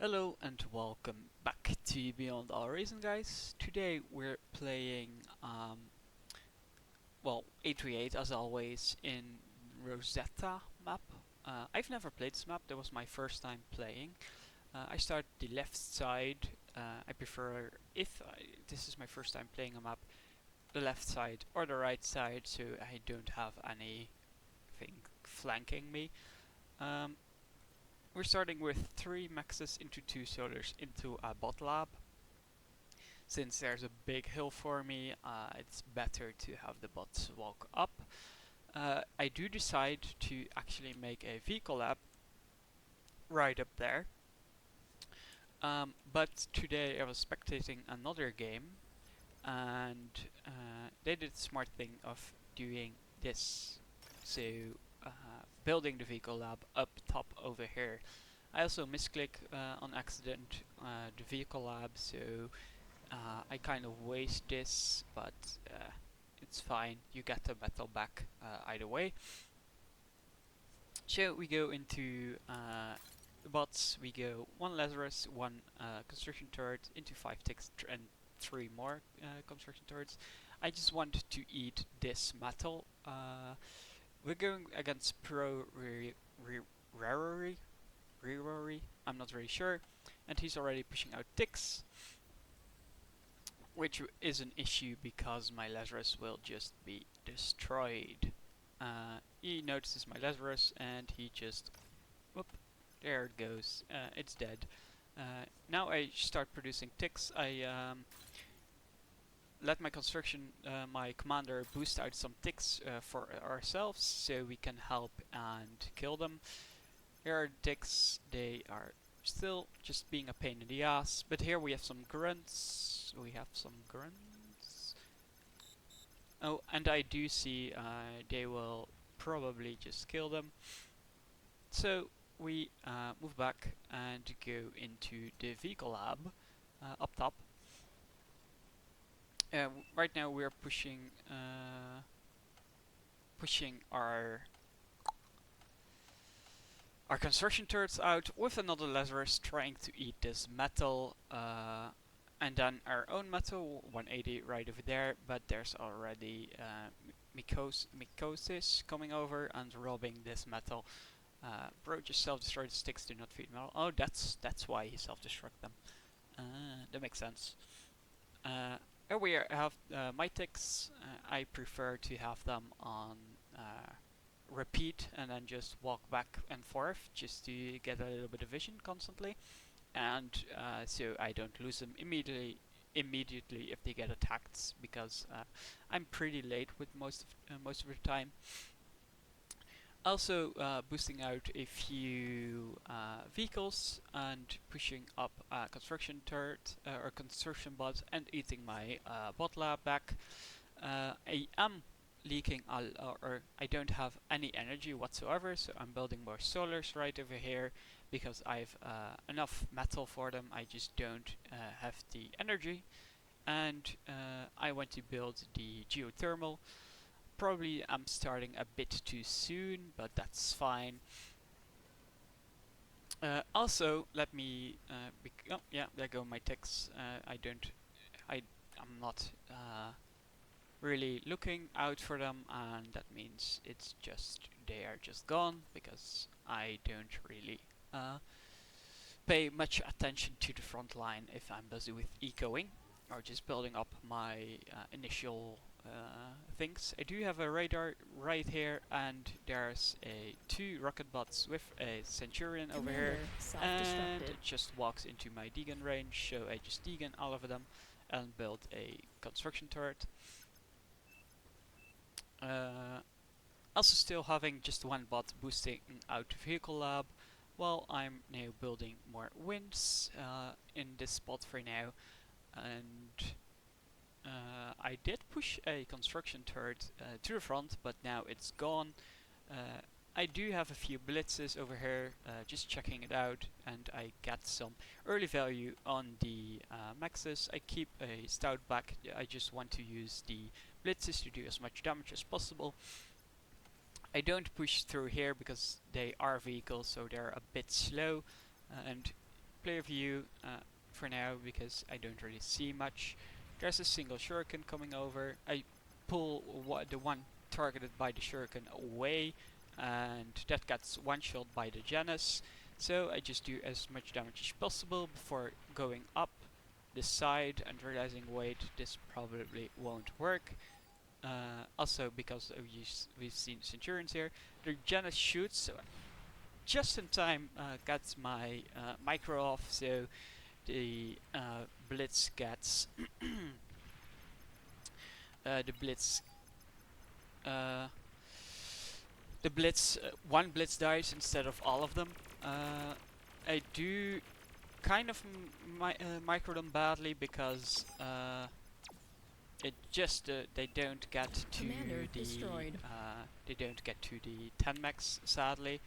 Hello and welcome back to Beyond All Reason, guys. Today we're playing, A38 as always in Rosetta map. I've never played this map, that was my first time playing. I start the left side. I prefer, if this is my first time playing a map, the left side or the right side, so I don't have anything flanking me. Um, we're starting with 3 maxes into 2 solars into a bot lab. Since there's a big hill for me, it's better to have the bots walk up. I do decide to actually make a vehicle lab right up there. But today I was spectating another game, and they did the smart thing of doing this. So, building the vehicle lab up top over here. I also misclick on accident the vehicle lab, so I kind of waste this, but it's fine. You get the metal back either way. So we go into the bots. We go 1 Lazarus, 1 construction turret, into 5 ticks and 3 more construction turrets. I just want to eat this metal. We're going against Pro Rarori. I'm not really sure, and he's already pushing out ticks, which is an issue because my Lazarus will just be destroyed. He notices my Lazarus and he just, whoop, there it goes. It's dead. Now I start producing ticks. I let my commander boost out some ticks for ourselves so we can help and kill them. Here are ticks. They are still just being a pain in the ass, but here we have some grunts. Oh, and I do see they will probably just kill them. So we move back and go into the vehicle lab up top. Right now we're pushing our construction turrets out with another Lazarus trying to eat this metal, and then our own metal 180 right over there, but there's already Mycosis coming over and robbing this metal. Bro just self-destroyed, sticks do not feed metal. Oh, that's why he self-destruct them. That makes sense. Here we have my ticks. I prefer to have them on repeat and then just walk back and forth just to get a little bit of vision constantly, and so I don't lose them immediately if they get attacked, because I'm pretty late with most of the time. Also boosting out a few vehicles and pushing up a construction turret or construction bot and eating my bot lab back. I am leaking or I don't have any energy whatsoever, so I'm building more solars right over here because I've enough metal for them. I just don't have the energy, and I want to build the geothermal. Probably I'm starting a bit too soon, but that's fine. Also, let me. Oh, yeah, there go my ticks. I'm not really looking out for them, and that means they are just gone because I don't really pay much attention to the front line if I'm busy with ecoing or just building up my initial things. I do have a radar right here, and there's 2 rocket bots with a Centurion over here, and it just walks into my Deegan range, so I just Deegan all of them and build a construction turret. Also still having just 1 bot boosting out vehicle lab, while I'm now building more winds in this spot for now, and I did push a construction turret to the front, but now it's gone. I do have a few blitzes over here, just checking it out, and I get some early value on the maxes. I keep a stout back. I just want to use the blitzes to do as much damage as possible. I don't push through here because they are vehicles, so they're a bit slow, and player view for now because I don't really see much. There's a single shuriken coming over. I pull the one targeted by the shuriken away, and that gets one shot by the Janus. So I just do as much damage as possible before going up the side and realizing, wait, this probably won't work. Also because we've seen Centurions here. The Janus shoots, so just in time gets my micro off, so the blitz gets the blitz the blitz one blitz dies instead of all of them. I do kind of micro them badly because it just they don't get to they don't get to the 10 mechs, sadly.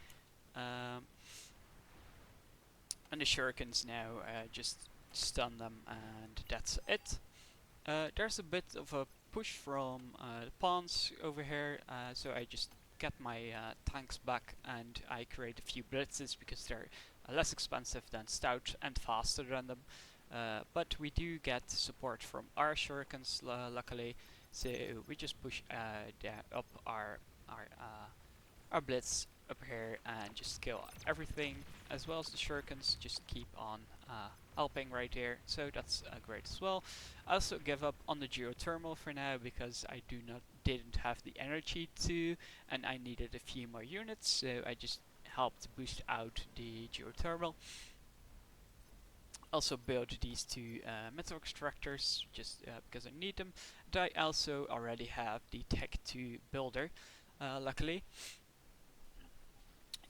And the shurikens now just stun them, and that's it. There's a bit of a push from the pawns over here, so I just get my tanks back and I create a few blitzes because they're less expensive than stout and faster than them. But we do get support from our shurikens, luckily, so we just push up our blitz up here and just kill everything, as well as the shurikens just keep on helping right here, so that's great as well. I also give up on the geothermal for now because I didn't have the energy to, and I needed a few more units, so I just helped boost out the geothermal. Also build these two metal extractors just because I need them. And I also already have the Tech 2 builder, luckily.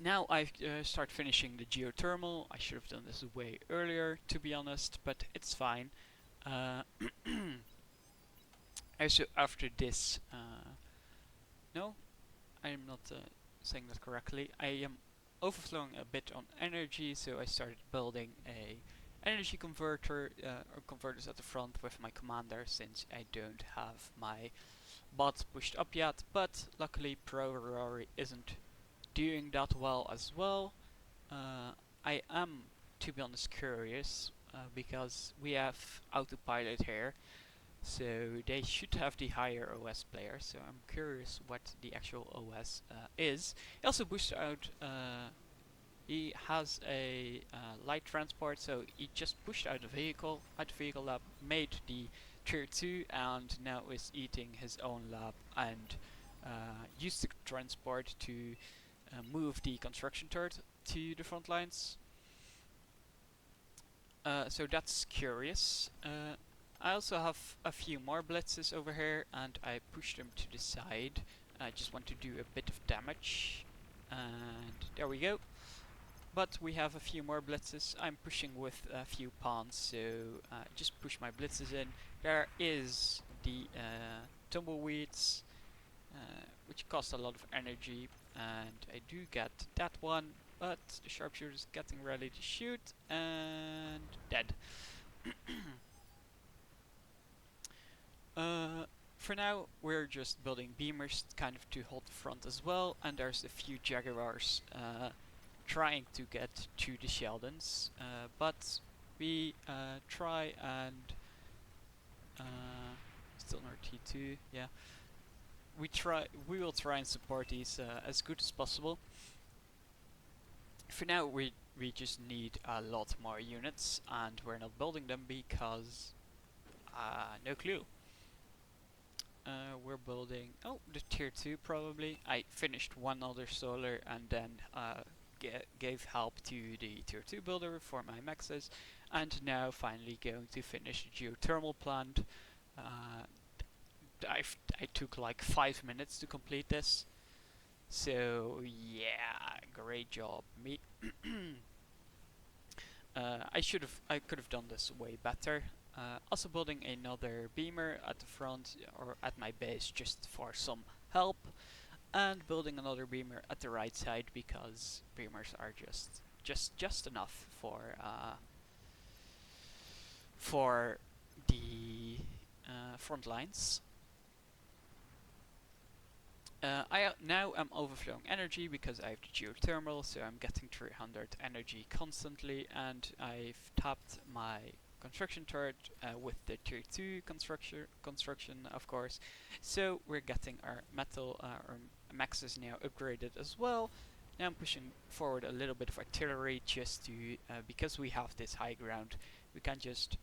Now I start finishing the geothermal. I should have done this way earlier, to be honest, but it's fine. Also after this, no, I am not saying that correctly. I am overflowing a bit on energy, so I started building a energy converter or converters at the front with my commander, since I don't have my bots pushed up yet. But luckily, Pro Rory isn't doing that well as well. I am, to be honest, curious because we have autopilot here, so they should have the higher OS player, so I'm curious what the actual OS is. He also boosts out, he has a light transport, so he just pushed out the vehicle lab, made the tier 2, and now is eating his own lab, and used the transport to move the construction turret to the front lines. So that's curious. I also have a few more blitzes over here, and I push them to the side. I just want to do a bit of damage, and there we go. But we have a few more blitzes. I'm pushing with a few pawns, so just push my blitzes in. There is the tumbleweeds, which cost a lot of energy, and I do get that one, but the sharpshooter is getting ready to shoot, and dead. For now, we're just building beamers kind of to hold the front as well, and there's a few Jaguars trying to get to the Sheldons, but we try and still in our T2, yeah. We will try and support these as good as possible. For now, we just need a lot more units, and we're not building them because no clue. We're building the tier 2 probably. I finished one other solar and then gave help to the tier 2 builder for my mexes, and now finally going to finish the geothermal plant. I took like 5 minutes to complete this, so yeah, great job me. I could have done this way better. Also building another beamer at the front or at my base just for some help, and building another beamer at the right side because beamers are just enough for the front lines. Now I'm overflowing energy because I have the geothermal, so I'm getting 300 energy constantly, and I've tapped my construction turret with the tier 2 construction, of course. So we're getting our metal, our max is now upgraded as well. Now I'm pushing forward a little bit of artillery just to, because we have this high ground, we can just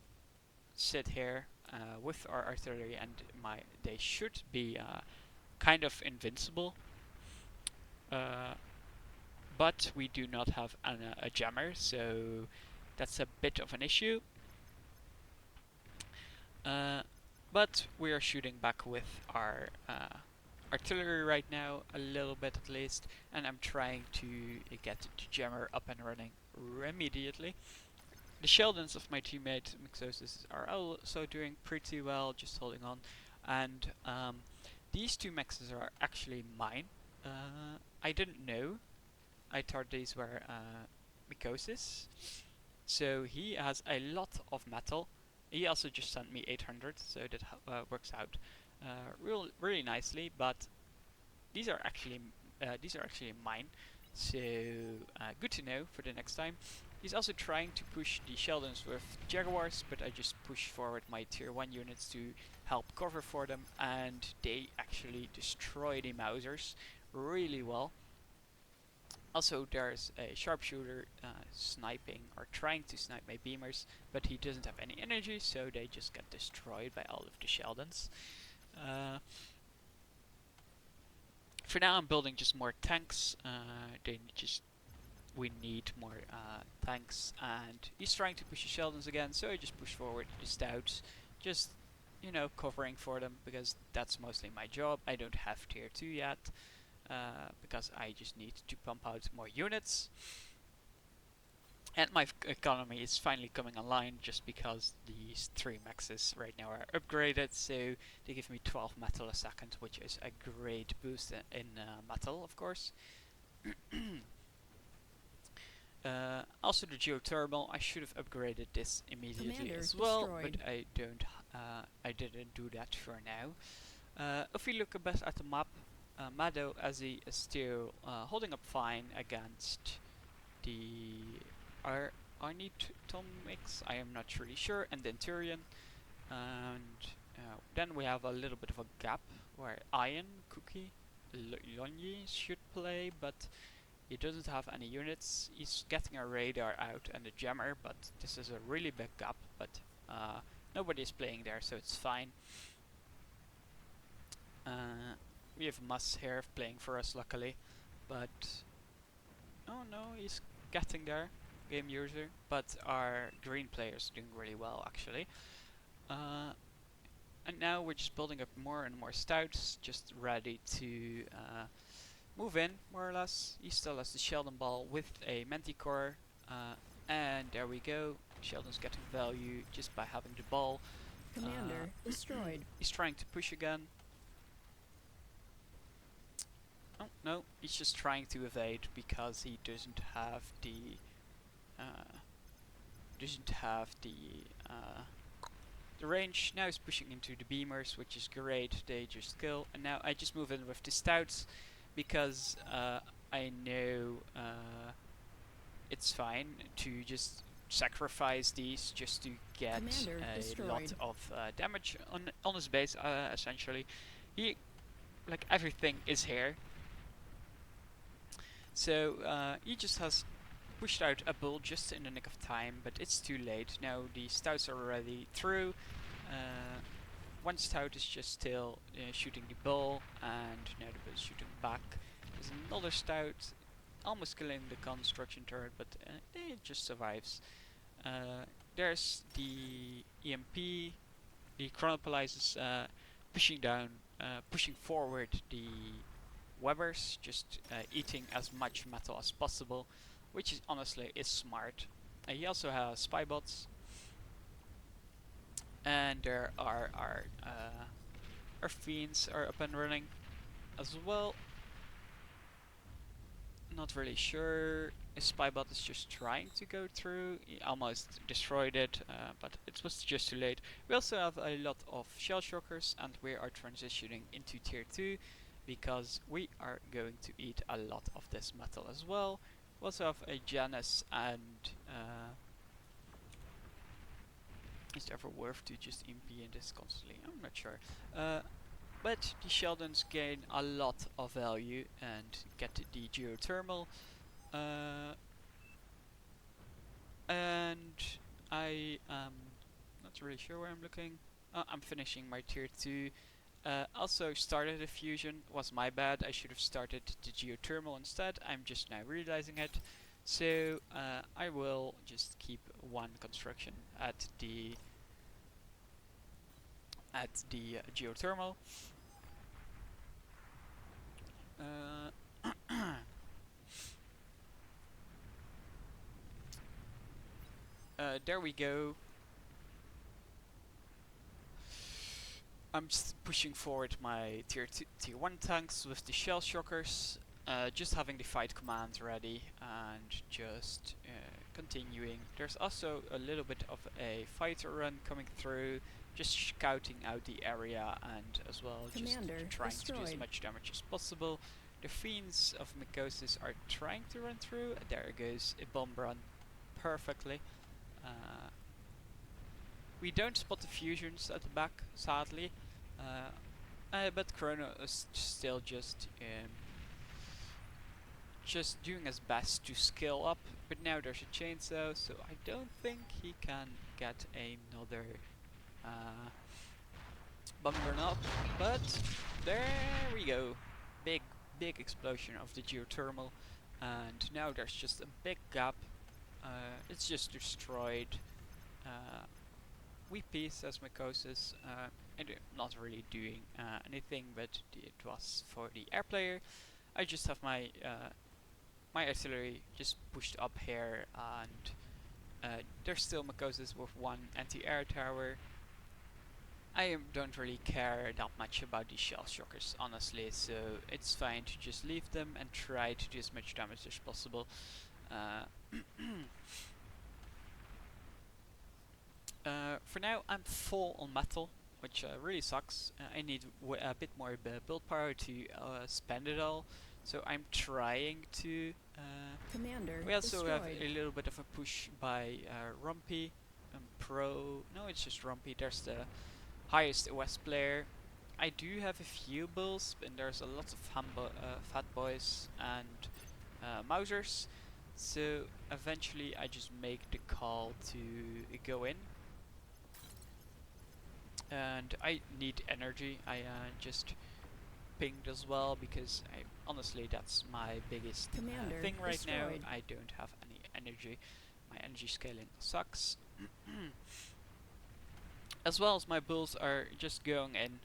sit here with our artillery, and they should be kind of invincible, uh, but we do not have a jammer, so that's a bit of an issue. But we are shooting back with our artillery right now, a little bit at least, and I'm trying to get the jammer up and running immediately. The Sheldons of my teammate Mixosis are also doing pretty well, just holding on, and these two mexes are actually mine. I didn't know. I thought these were Mycosis. So he has a lot of metal. He also just sent me 800, so that works out really nicely. But these are actually mine. So good to know for the next time. He's also trying to push the Sheldons with Jaguars, but I just push forward my tier 1 units to help cover for them, and they actually destroy the Mausers really well. Also, there's a sharpshooter sniping or trying to snipe my beamers, but he doesn't have any energy, so they just get destroyed by all of the Sheldons. For now, I'm building just more tanks. We need more tanks, and he's trying to push the Sheldons again, so I just push forward the Stouts, just covering for them, because that's mostly my job. I don't have tier 2 yet, because I just need to pump out more units. And my economy is finally coming online, just because these 3 mexes right now are upgraded, so they give me 12 metal a second, which is a great boost in metal, of course. Also the geothermal, I should have upgraded this immediately Commander as well, destroyed. But I don't. I didn't do that for now. If we look a bit at the map, Mado Azzy is still holding up fine against the Arnitomics, I am not really sure, and the Enturion. And then we have a little bit of a gap where Iron Cookie Lonyi should play, but he doesn't have any units. He's getting a radar out and a jammer, but this is a really big gap, but nobody is playing there, so it's fine. We have Mus here playing for us, luckily, but oh no, he's getting there, game user, but our green player is doing really well, actually. And now we're just building up more and more stouts, just ready to move in, more or less. He still has the Sheldon ball with a Manticore, and there we go. Sheldon's getting value just by having the ball. Commander destroyed. He's trying to push again. Oh no, he's just trying to evade because he doesn't have the range. Now he's pushing into the beamers, which is great. They just kill, and now I just move in with the stouts because I know it's fine to just sacrifice these just to get a lot of damage on his base. Essentially, everything is here. So he just has pushed out a bull just in the nick of time, but it's too late. Now the stouts are already through. One stout is just still shooting the bull, and now the bull is shooting back. There's another stout almost killing the construction turret, but it just survives. There's the EMP. The Chronopolis is pushing forward the Webbers, just eating as much metal as possible, which is honestly smart. He also has spy bots, and there are our fiends are up and running as well. Not really sure. A spybot is just trying to go through. He almost destroyed it, but it was just too late. We also have a lot of shell shockers, and we are transitioning into tier 2 because we are going to eat a lot of this metal as well. We also have a Janus and is it ever worth to just MP in this constantly? I'm not sure. But the Sheldons gain a lot of value and get the geothermal. And I am not really sure where I'm looking. I'm finishing my tier 2. Also started a fusion, was my bad. I should have started the geothermal instead. I'm just now realizing it. So I will just keep one construction at the geothermal. There we go. I'm just pushing forward my tier 1 tanks with the shell shockers, just having the fight command ready and just continuing. There's also a little bit of a fighter run coming through, just scouting out the area and as well Commander just trying to do as destroyed. much damage as possible. The Fiends of Mycosis are trying to run through. There it goes, a bomb run perfectly. We don't spot the fusions at the back, sadly, but Chrono is still just doing his best to scale up. But now there's a chainsaw, so I don't think he can get another bomb run up. But there we go, big explosion of the geothermal, and now there's just a big gap. It's just destroyed. We piece as Mycosis, and not really doing anything, but it was for the air player. I just have my my artillery just pushed up here, and there's still Mycosis with one anti-air tower. I don't really care that much about these shell shockers, honestly, so it's fine to just leave them and try to do as much damage as possible. For now, I'm full on metal, which really sucks. I need a bit more build power to spend it all, so I'm trying to. Commander We also have destroyed. a little bit of a push by Rumpy, Pro. No, it's just Rumpy. There's the highest OS player. I do have a few bulls, and there's a lot of fat boys and Mausers. So eventually, I just make the call to go in. And I need energy. I just pinged as well because honestly that's my biggest Commander thing right destroyed. now. I don't have any energy. My energy scaling sucks. As well as my bulls are just going in,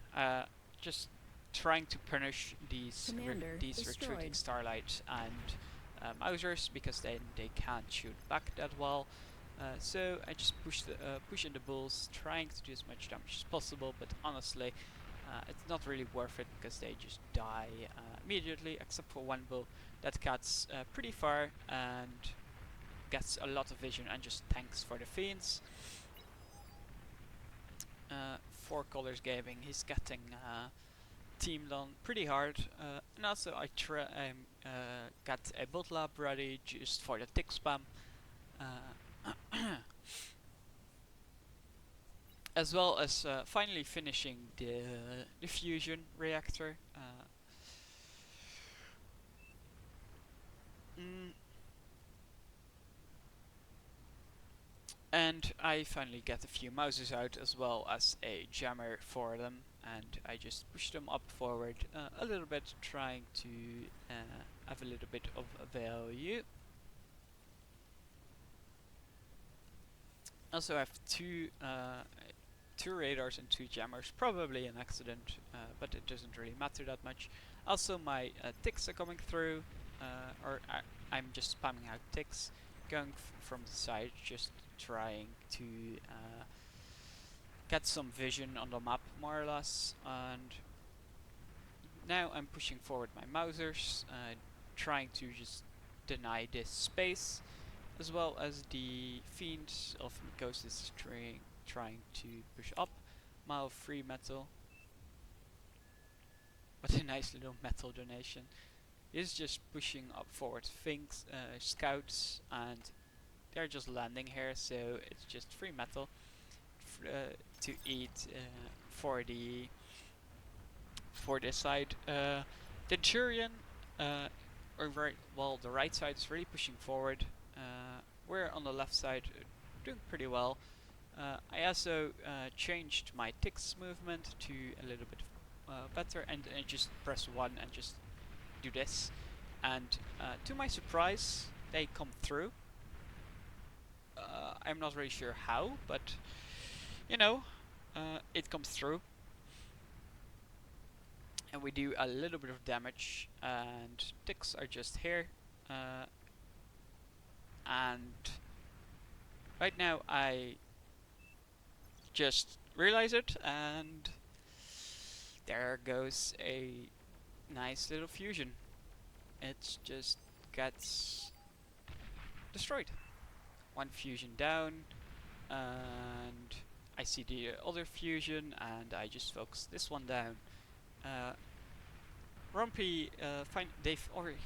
just trying to punish these Commander retreating destroyed. starlight and Mausers, because then they can't shoot back that well. So I just push in the bulls, trying to do as much damage as possible, but honestly it's not really worth it because they just die immediately, except for one bull that gets pretty far and gets a lot of vision and just tanks for the fiends. 4 Colors Gaming, he's getting teamed on pretty hard, and also I got a build lab ready just for the tick spam. As well as finally finishing the fusion reactor. And I finally get a few Mausers out as well as a jammer for them, and I just push them up forward a little bit, trying to have a little bit of value. Also I have two radars and 2 jammers, probably an accident, but it doesn't really matter that much. Also my ticks are coming through, or I'm just spamming out ticks, going from the side, just trying to get some vision on the map more or less. And now I'm pushing forward my Mausers, trying to just deny this space, as well as the Fiends of Mycosis trying to push up. Mile free metal. What a nice little metal donation. He's just pushing up forward things, scouts, and they're just landing here, so it's just free metal to eat for this side. The Jurian, the right side is really pushing forward. We're on the left side doing pretty well. I also changed my ticks movement to a little bit better, and I just press 1 and just do this. And to my surprise, they come through. I'm not really sure how, but you know, it comes through. And we do a little bit of damage, and ticks are just here. And right now I just realize it, and there goes a nice little fusion. It just gets destroyed. One fusion down, and I see the other fusion, and I just focus this one down. Rumpy,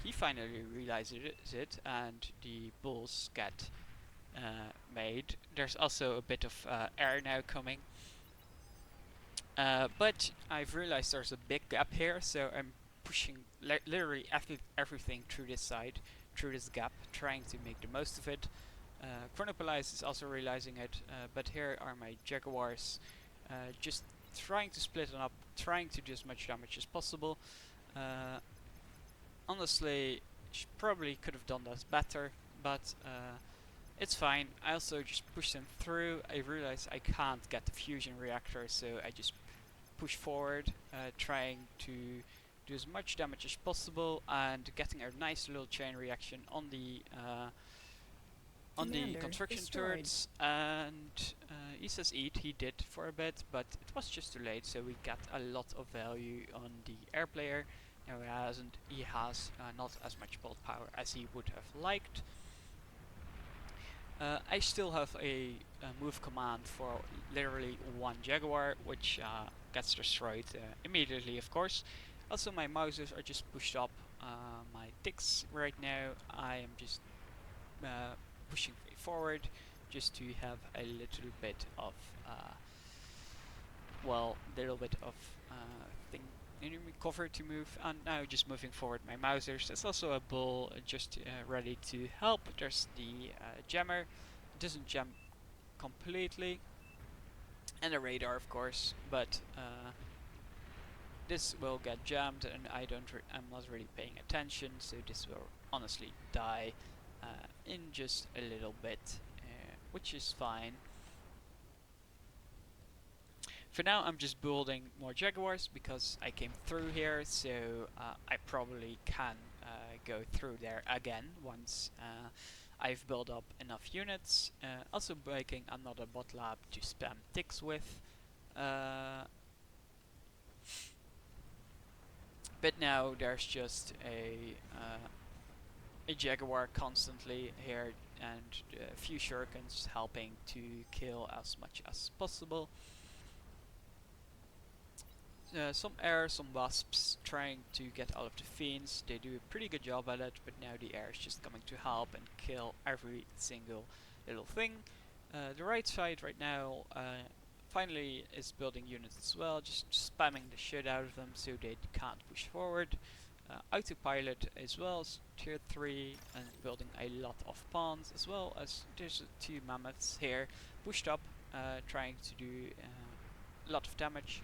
he finally realizes it, and the bulls get made. There's also a bit of air now coming, but I've realized there's a big gap here, so I'm pushing literally everything through this side, through this gap, trying to make the most of it. Chronopolis is also realizing it, but here are my Jaguars, just trying to split them up, trying to do as much damage as possible. Honestly, probably could have done that better, but it's fine. I also just push them through. I realize I can't get the fusion reactor, so I just push forward, trying to do as much damage as possible, and getting a nice little chain reaction on the construction turrets. And he says eat. He did for a bit, but it was just too late. So we got a lot of value on the air player. No, he hasn't. He has not as much bolt power as he would have liked. I still have a move command for literally one Jaguar, which gets destroyed immediately, of course. Also, my Mausers are just pushed up. My ticks right now, I am just pushing forward, just to have a little bit of, thing enemy cover to move, and now just moving forward my Mausers. There's also a bull just ready to help. There's the jammer, it doesn't jam completely, and the radar, of course, but this will get jammed, and I'm not really paying attention, so this will honestly die in just a little bit, which is fine. For now, I'm just building more Jaguars because I came through here, so I probably can go through there again once I've built up enough units. Also making another bot lab to spam ticks with. But now there's just a Jaguar constantly here, and a few shurikens helping to kill as much as possible. Some air, some wasps trying to get out of the fiends. They do a pretty good job at it, but now the air is just coming to help and kill every single little thing. The right side right now finally is building units as well, just spamming the shit out of them so they can't push forward. Autopilot as well, tier 3, and building a lot of pawns, as well as there's 2 mammoths here pushed up, trying to do a lot of damage.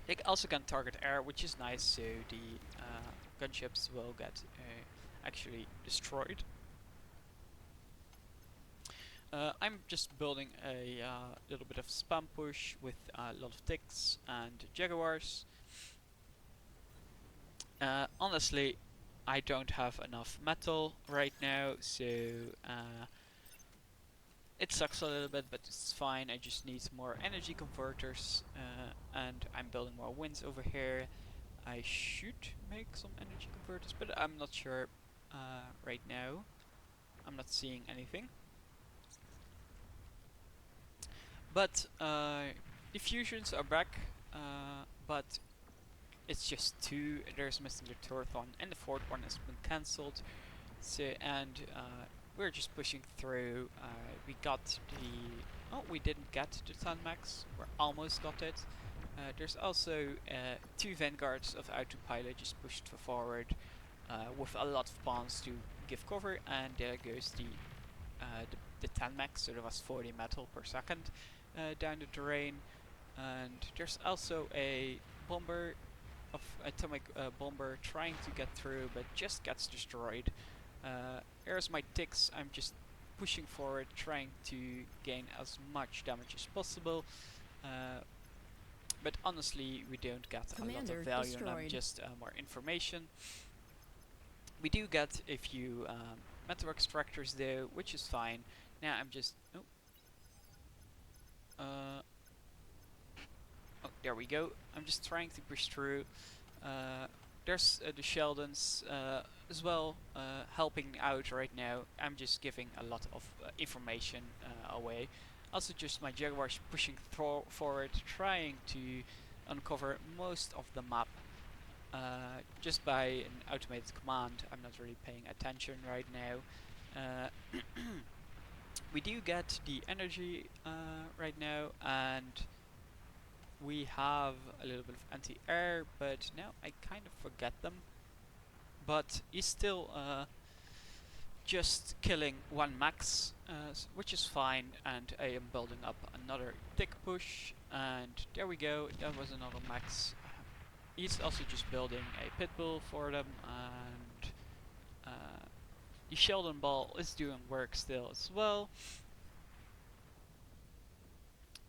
They also can target air, which is nice, so the gunships will get actually destroyed. I'm just building a little bit of spam push with a lot of ticks and Jaguars. Honestly, I don't have enough metal right now, so it sucks a little bit, but it's fine. I just need more energy converters, and I'm building more winds over here. I should make some energy converters, but I'm not sure right now. I'm not seeing anything. But the fusions are back, but it's just two. There's missing the third one, and the fourth one has been cancelled. So and we're just pushing through. We got the we didn't get the 10 max. We almost got it. There's also two vanguards of autopilot just pushed forward with a lot of bombs to give cover, and there goes the 10 max. So there was 40 metal per second down the terrain, and there's also a bomber of atomic bomber trying to get through, but just gets destroyed. Here's my ticks. I'm just pushing forward, trying to gain as much damage as possible. But honestly, we don't get a lot of value on them, just more information. We do get a few metal extractors though, which is fine. Now I'm just... oh, there we go. I'm just trying to push through. There's the Sheldons as well helping out right now. I'm just giving a lot of information away. Also just my Jaguars pushing forward, trying to uncover most of the map just by an automated command. I'm not really paying attention right now. We do get the energy right now, and we have a little bit of anti-air, but now I kind of forget them. But he's still just killing one max, which is fine, and I am building up another tick push, and there we go, that was another max. He's also just building a pitbull for them, and the Sheldon ball is doing work still as well.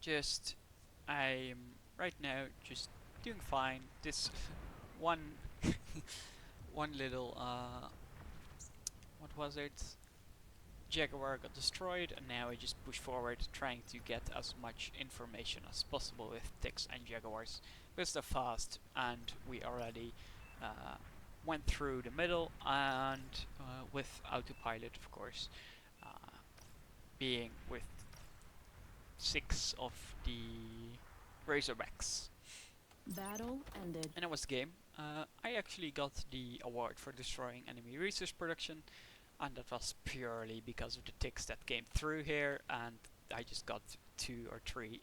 Just I'm right now just doing fine. This one one little what was it? Jaguar got destroyed, and now I just push forward trying to get as much information as possible with ticks and Jaguars because they're fast, and we already went through the middle, and with autopilot of course, being with 6 of the Razorbacks. Battle ended. And that was the game. I actually got the award for destroying enemy resource production, and that was purely because of the ticks that came through here, and I just got 2 or 3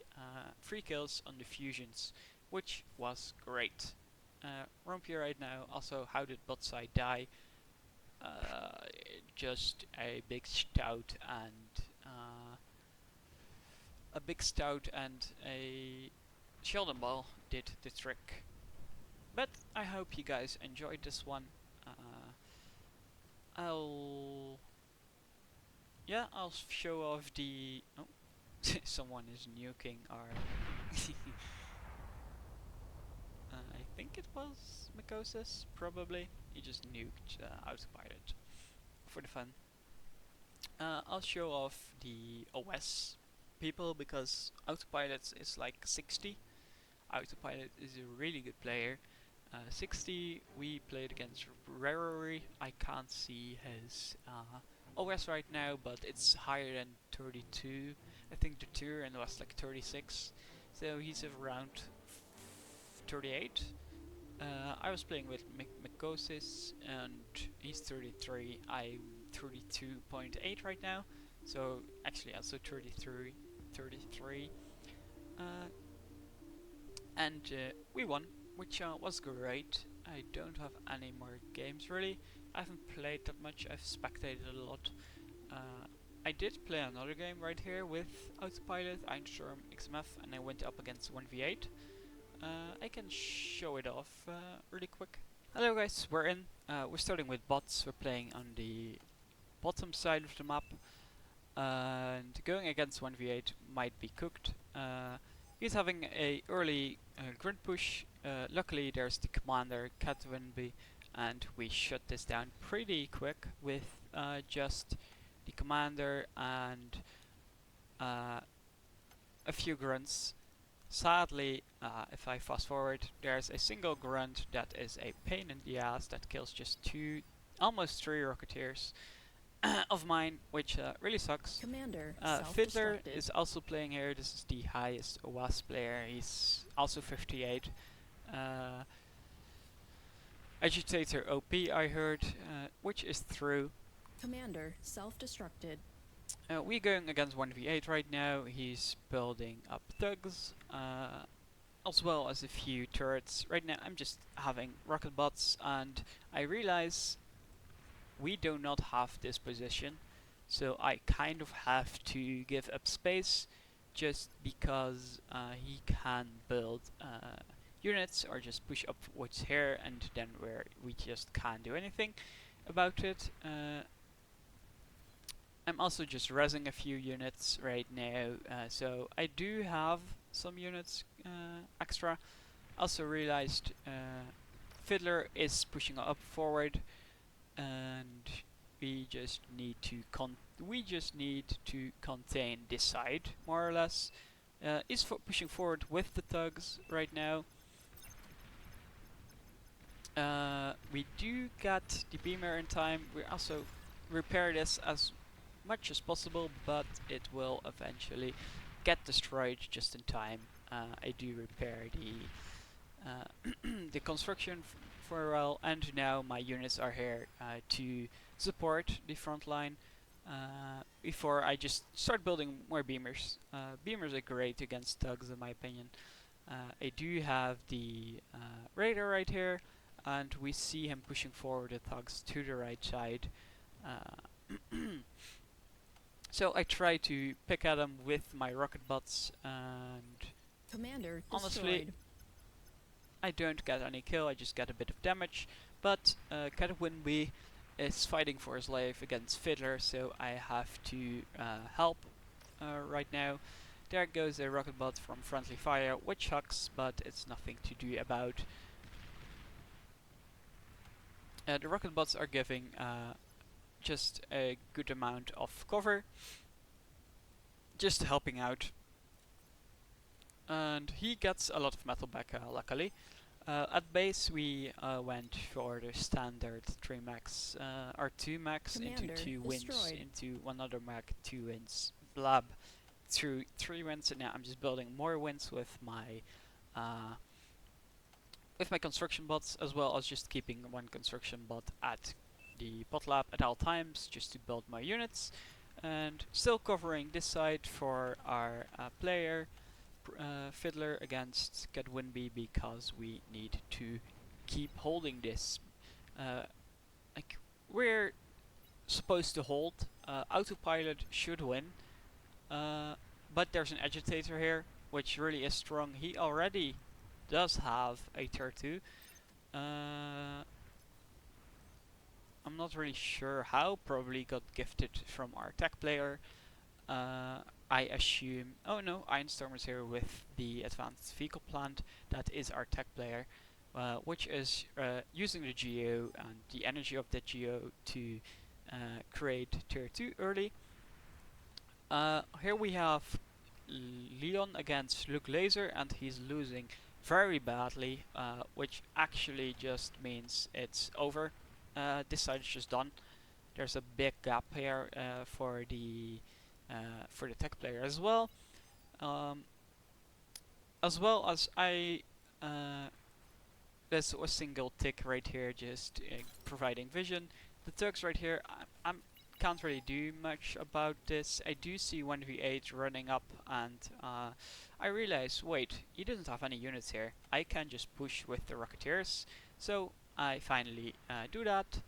free kills on the fusions, which was great. Rompy right now. Also, how did Botsai die? Just a big stout and a Sheldon ball did the trick. But I hope you guys enjoyed this one. I'll show off the... oh, someone is nuking our... I think it was Mycosis, probably. He just nuked Autopilot for the fun. I'll show off the OS people, because Autopilot is like 60. Autopilot is a really good player. 60, we played against Rarary. I can't see his OS right now, but it's higher than 32. I think the tier and was like 36. So he's around 38. I was playing with Mycosis, and he's 33. I'm 32.8 right now. So actually also 33. And we won, which was great. I don't have any more games really. I haven't played that much. I've spectated a lot. I did play another game right here with Autopilot, Einsturm XMF, and I went up against 1v8. I can show it off really quick. Hello guys, we're in. We're starting with bots. We're playing on the bottom side of the map. And going against 1v8 might be cooked. He's having a early grunt push. Luckily there's the commander, Catwinby, and we shut this down pretty quick with just the commander and a few grunts. Sadly, if I fast forward, there's a single grunt that is a pain in the ass that kills just almost 3 Rocketeers of mine, which really sucks. Commander, Fiddler is also playing here. This is the highest OWASP player. He's also 58. Agitator OP I heard, which is true. Commander self-destructed. We're going against 1v8 right now. He's building up thugs, as well as a few turrets. Right now I'm just having rocket bots, and I realize we do not have this position, so I kind of have to give up space just because he can build units or just push up what's here, and then we just can't do anything about it. I'm also just resing a few units right now, so I do have some units extra. Also realized Fiddler is pushing up forward, and we just need to contain this side more or less. Is pushing forward with the thugs right now. We do get the beamer in time. We also repair this as much as possible, but it will eventually get destroyed just in time. I do repair the construction for well, and now my units are here to support the front line. Before I just start building more beamers. Beamers are great against thugs in my opinion. I do have the radar right here, and we see him pushing forward the thugs to the right side. So I try to pick at him with my rocket bots, and Commander honestly, destroyed. I don't get any kill, I just get a bit of damage. But Catwinby is fighting for his life against Fiddler, so I have to help right now. There goes a rocket bot from friendly fire, which sucks, but it's nothing to do about. The rocket bots are giving just a good amount of cover, just helping out. And he gets a lot of metal back, luckily. At base we went for the standard 3 max, or 2 max Commander into 2 wins, destroyed. into one other mech, 2 wins, blab, through 3 wins, and now I'm just building more wins with my construction bots, as well as just keeping one construction bot at the bot lab at all times, just to build my units, and still covering this side for our player. Fiddler against Catwinby, because we need to keep holding this. Like, we're supposed to hold. Autopilot should win, but there's an agitator here, which really is strong. He already does have a tier 2. I'm not really sure how, probably got gifted from our tech player. I assume, oh no, Ironstormer's here with the advanced vehicle plant. That is our tech player, which is using the Geo and the energy of the Geo to create tier 2 early. Here we have Leon against Luke Laser, and he's losing very badly, which actually just means it's over. This side is just done. There's a big gap here for the tech player as well. As well as there's a single tick right here, just providing vision. The thugs right here, I can't really do much about this. I do see 1v8 running up, and I realize, wait, he doesn't have any units here. I can just push with the Rocketeers. So I finally do that.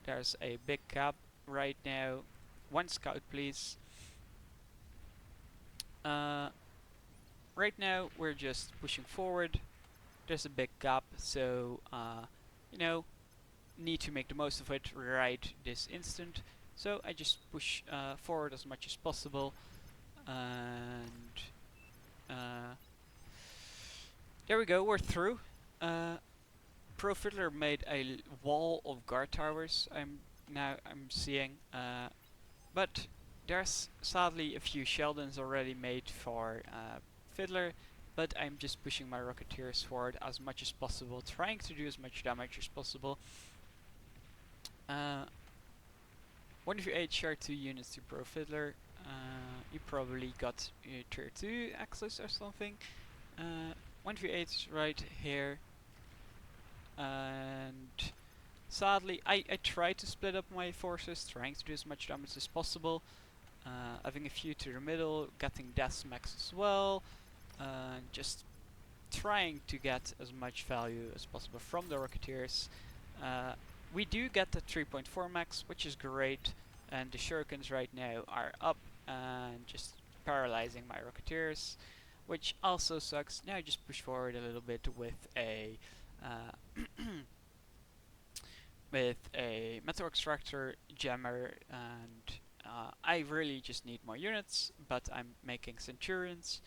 There's a big gap right now. One scout, please. Right now we're just pushing forward. There's a big gap, so you know, need to make the most of it right this instant. So I just push forward as much as possible, and there we go. We're through. Pro Fiddler made a wall of guard towers. I'm seeing, but there's sadly a few Sheldons already made for Fiddler, but I'm just pushing my Rocketeers forward as much as possible, trying to do as much damage as possible. 1v8 share 2 units to Pro Fiddler. You probably got tier 2 access or something. 1v8 right here, and Sadly, I try to split up my forces, trying to do as much damage as possible. Having a few to the middle, getting death max as well, just trying to get as much value as possible from the Rocketeers. We do get the 3.4 max, which is great, and the Shurikens right now are up and just paralyzing my Rocketeers, which also sucks. Now I just push forward a little bit with a with a Metal Extractor, Jammer, and I really just need more units, but I'm making Centurions.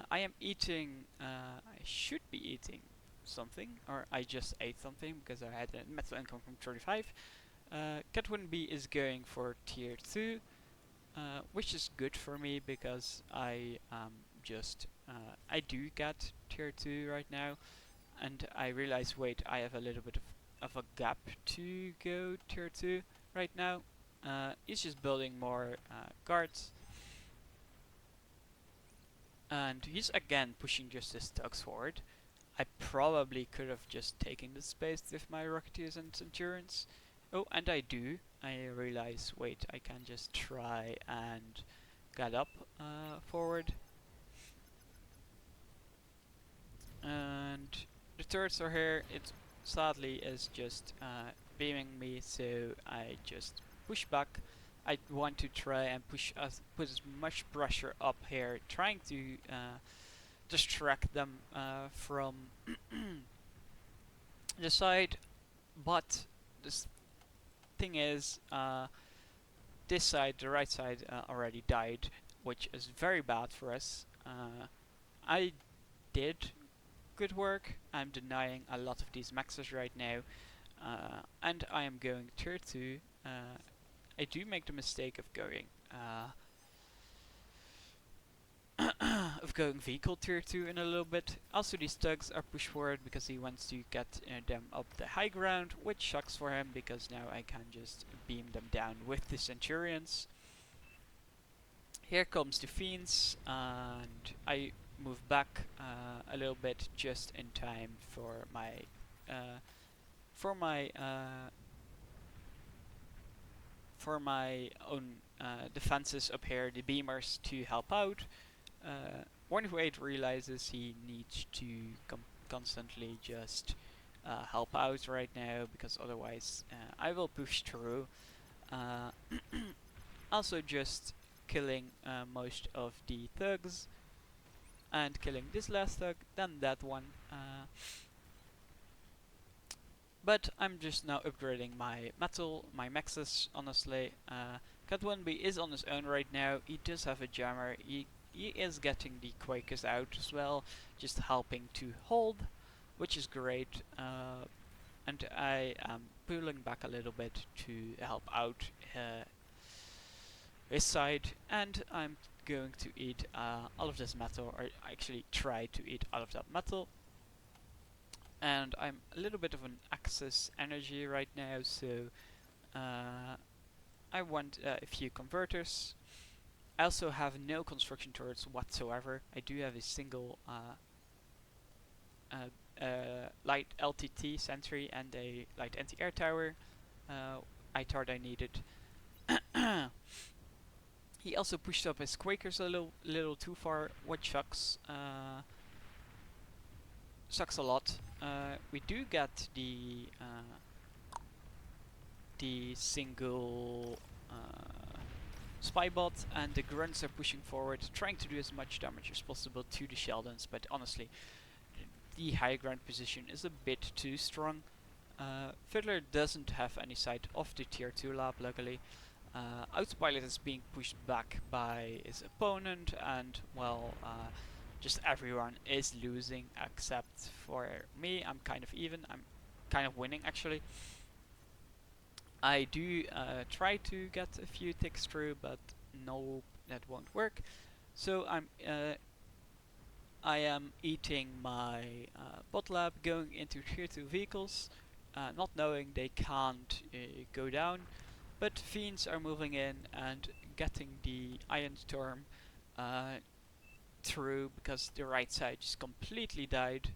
I am eating, I should be eating something, or I just ate something because I had a metal income from 35. Catwin B is going for tier 2, which is good for me because I I do get tier 2 right now, and I realize, wait, I have a little bit of a gap to go tier 2 right now. He's just building more guards, and he's again pushing just his thugs forward. I probably could have just taken the space with my Rocketeers and Centurions. Oh, and I do. I realize, wait, I can just try and get up forward. And the turrets are here. It sadly is just beaming me, so I just push back. I want to try and put as much pressure up here, trying to distract them from the side. But this thing is, this side, the right side, already died, which is very bad for us. I did good work. I'm denying a lot of these maxes right now, and I am going tier 2. I do make the mistake of going of going vehicle tier 2 in a little bit. Also, these thugs are pushed forward because he wants to get them up the high ground, which sucks for him because now I can just beam them down with the Centurions. Here comes the Fiends, and I move back a little bit just in time for my uh, for my uh, for my own defenses up here, the beamers, to help out. 128 realizes he needs to constantly just help out right now, because otherwise I will push through. Also just killing most of the thugs, and killing this last thug, then that one. But I'm just now upgrading my metal, my maxes, honestly. Cat 1B is on his own right now. He does have a jammer. He is getting the Quakers out as well, just helping to hold, which is great. And I am pulling back a little bit to help out his side, and I'm going to eat all of this metal, or actually try to eat all of that metal. And I'm a little bit of an excess energy right now, so I want a few converters. I also have no construction turrets whatsoever. I do have a single light LTT sentry and a light anti-air tower. I thought I needed. He also pushed up his Quakers a little too far, which sucks. Sucks a lot. We do get the single spy bot, and the grunts are pushing forward, trying to do as much damage as possible to the Sheldons, but honestly, the high ground position is a bit too strong. Fiddler doesn't have any sight of the tier 2 lab, luckily. Autopilot is being pushed back by his opponent, and well, just everyone is losing except for me. I'm kind of even. I'm kind of winning, actually. I do try to get a few ticks through, but no, that won't work. So I am eating my bot lab, going into tier 2 vehicles, not knowing they can't go down. But Fiends are moving in and getting the Iron Storm through, because the right side just completely died.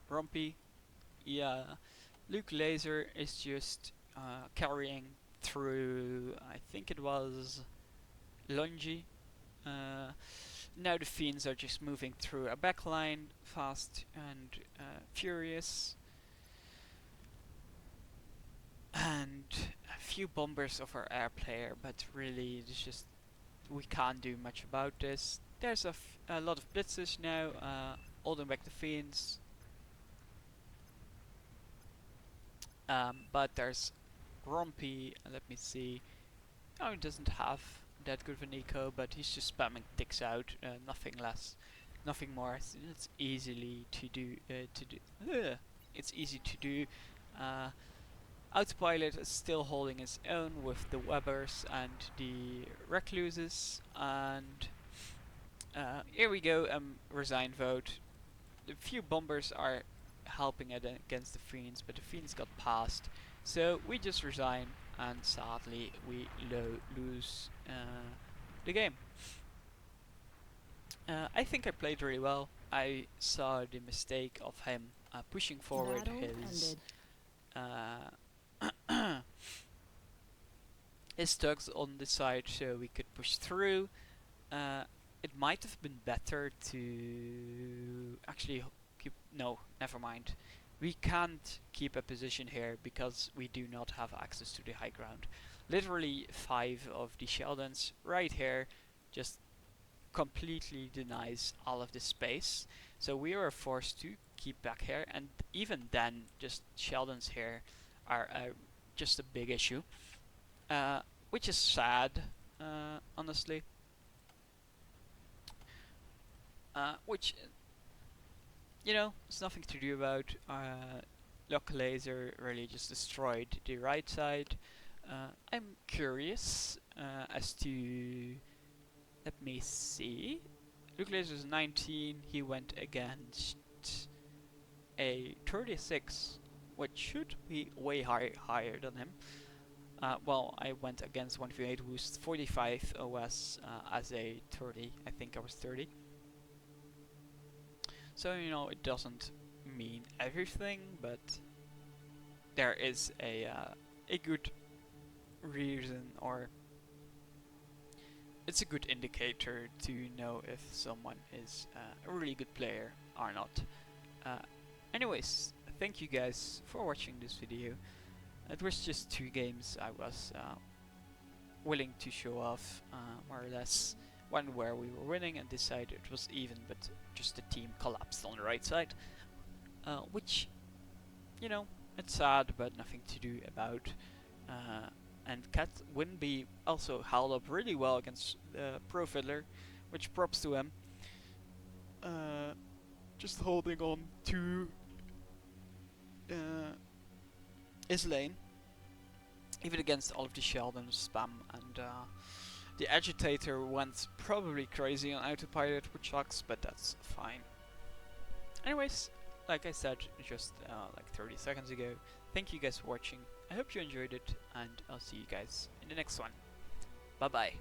Rumpy. Yeah, Luke Laser is just carrying through, I think it was Lungy. Uh, Now the Fiends are just moving through a backline, fast and furious. And a few bombers of our air player, but really it's just we can't do much about this. There's a lot of blitzes now, holding back the Fiends. But there's Grumpy, let me see. Oh, he doesn't have that good of an eco, but he's just spamming ticks out, nothing less, nothing more. It's easily to do. It's easy to do. Uh, Autopilot is still holding its own with the Webbers and the Recluses, and here we go. Resign vote. The few bombers are helping it against the Fiends, but the Fiends got passed, so we just resign, and sadly we lose the game. I think I played really well. I saw the mistake of him pushing forward Battle his ended. his thugs on the side so we could push through. It might have been better to actually keep. No, never mind. We can't keep a position here because we do not have access to the high ground. Literally 5 of the Sheldons right here just completely denies all of this space. So we are forced to keep back here, and even then, just Sheldons here are just a big issue, which is sad, honestly. Which, you know, it's nothing to do about. Lock Laser really just destroyed the right side. I'm curious as to. Let me see. Luke Laser is 19. He went against a 36, which should be way higher than him. Well, I went against 1v8 who's 45 OS as a 30. I think I was 30. So, you know, it doesn't mean everything, but there is a good reason, or it's a good indicator to know if someone is a really good player or not. Anyways, thank you guys for watching this video. It was just 2 games I was willing to show off, more or less. One where we were winning and this side it was even, but just the team collapsed on the right side. Which, you know, it's sad, but nothing to do about. And Cat Winby also held up really well against Pro Fiddler, which props to him. Just holding on to his lane, even against all of the Sheldon spam, and the Agitator went probably crazy on autopilot, which sucks, but that's fine. Anyways, like I said just like 30 seconds ago, thank you guys for watching. I hope you enjoyed it, and I'll see you guys in the next one. Bye bye.